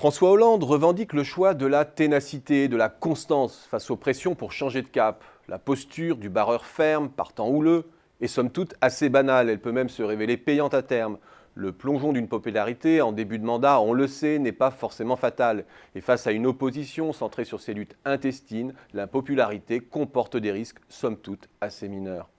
François Hollande revendique le choix de la ténacité, de la constance face aux pressions pour changer de cap. La posture du barreur ferme, partant houleux, est somme toute assez banale. Elle peut même se révéler payante à terme. Le plongeon d'une popularité en début de mandat, on le sait, n'est pas forcément fatal. Et face à une opposition centrée sur ses luttes intestines, l'impopularité comporte des risques somme toute assez mineurs.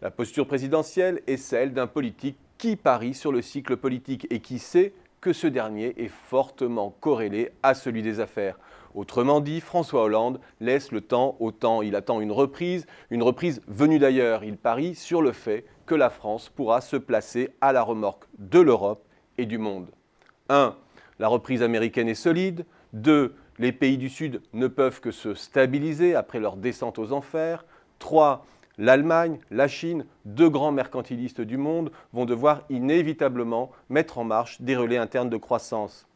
La posture présidentielle est celle d'un politique qui parie sur le cycle politique et qui sait que ce dernier est fortement corrélé à celui des affaires. Autrement dit, François Hollande laisse le temps au temps. Il attend une reprise venue d'ailleurs. Il parie sur le fait que la France pourra se placer à la remorque de l'Europe et du monde. 1. La reprise américaine est solide. 2. Les pays du Sud ne peuvent que se stabiliser après leur descente aux enfers. 3. L'Allemagne, la Chine, deux grands mercantilistes du monde, vont devoir inévitablement mettre en marche des relais internes de croissance.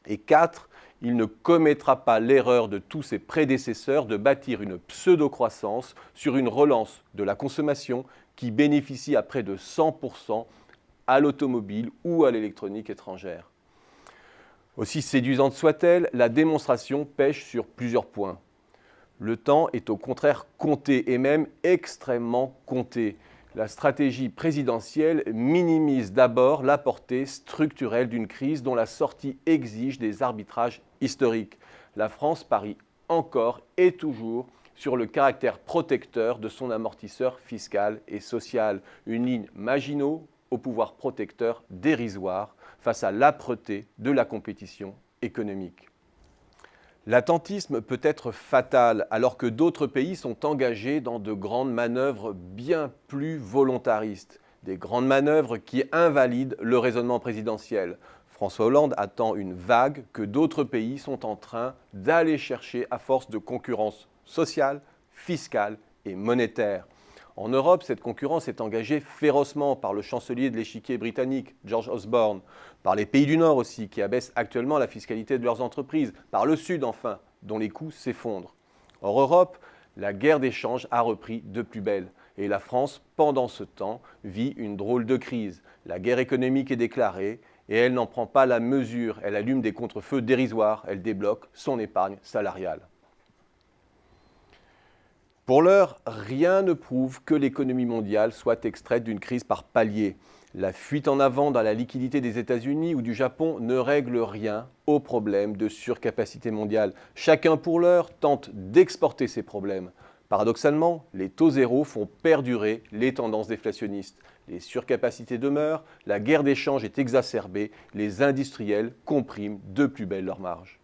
Et 4, il ne commettra pas l'erreur de tous ses prédécesseurs de bâtir une pseudo-croissance sur une relance de la consommation qui bénéficie à près de 100% à l'automobile ou à l'électronique étrangère. Aussi séduisante soit-elle, la démonstration pèche sur plusieurs points. Le temps est au contraire compté et même extrêmement compté. La stratégie présidentielle minimise d'abord la portée structurelle d'une crise dont la sortie exige des arbitrages historiques. La France parie encore et toujours sur le caractère protecteur de son amortisseur fiscal et social, une ligne Maginot au pouvoir protecteur dérisoire face à l'âpreté de la compétition économique. L'attentisme peut être fatal alors que d'autres pays sont engagés dans de grandes manœuvres bien plus volontaristes. Des grandes manœuvres qui invalident le raisonnement présidentiel. François Hollande attend une vague que d'autres pays sont en train d'aller chercher à force de concurrence sociale, fiscale et monétaire. En Europe, cette concurrence est engagée férocement par le chancelier de l'échiquier britannique, George Osborne, par les pays du Nord aussi, qui abaissent actuellement la fiscalité de leurs entreprises, par le Sud enfin, dont les coûts s'effondrent. Hors Europe, la guerre d'échange a repris de plus belle. Et la France, pendant ce temps, vit une drôle de crise. La guerre économique est déclarée et elle n'en prend pas la mesure. Elle allume des contre-feux dérisoires, elle débloque son épargne salariale. Pour l'heure, rien ne prouve que l'économie mondiale soit extraite d'une crise par palier. La fuite en avant dans la liquidité des États-Unis ou du Japon ne règle rien au problème de surcapacité mondiale. Chacun pour l'heure tente d'exporter ses problèmes. Paradoxalement, les taux zéro font perdurer les tendances déflationnistes. Les surcapacités demeurent, la guerre d'échange est exacerbée, les industriels compriment de plus belle leurs marges.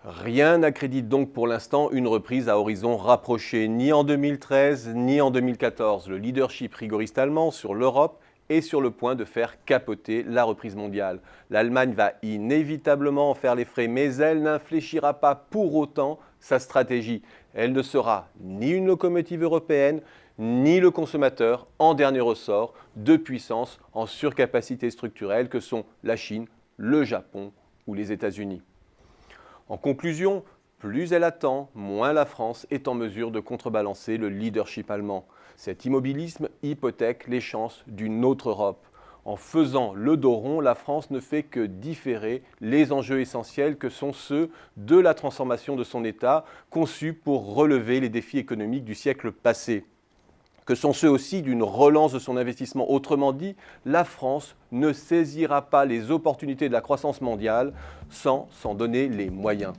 Rien n'accrédite donc pour l'instant une reprise à horizon rapproché, ni en 2013 ni en 2014. Le leadership rigoriste allemand sur l'Europe est sur le point de faire capoter la reprise mondiale. L'Allemagne va inévitablement en faire les frais, mais elle n'infléchira pas pour autant sa stratégie. Elle ne sera ni une locomotive européenne, ni le consommateur en dernier ressort de puissances en surcapacité structurelle que sont la Chine, le Japon ou les États-Unis. En conclusion, plus elle attend, moins la France est en mesure de contrebalancer le leadership allemand. Cet immobilisme hypothèque les chances d'une autre Europe. En faisant le dos rond, la France ne fait que différer les enjeux essentiels que sont ceux de la transformation de son État, conçu pour relever les défis économiques du siècle passé, que sont ceux aussi d'une relance de son investissement. Autrement dit, la France ne saisira pas les opportunités de la croissance mondiale sans s'en donner les moyens.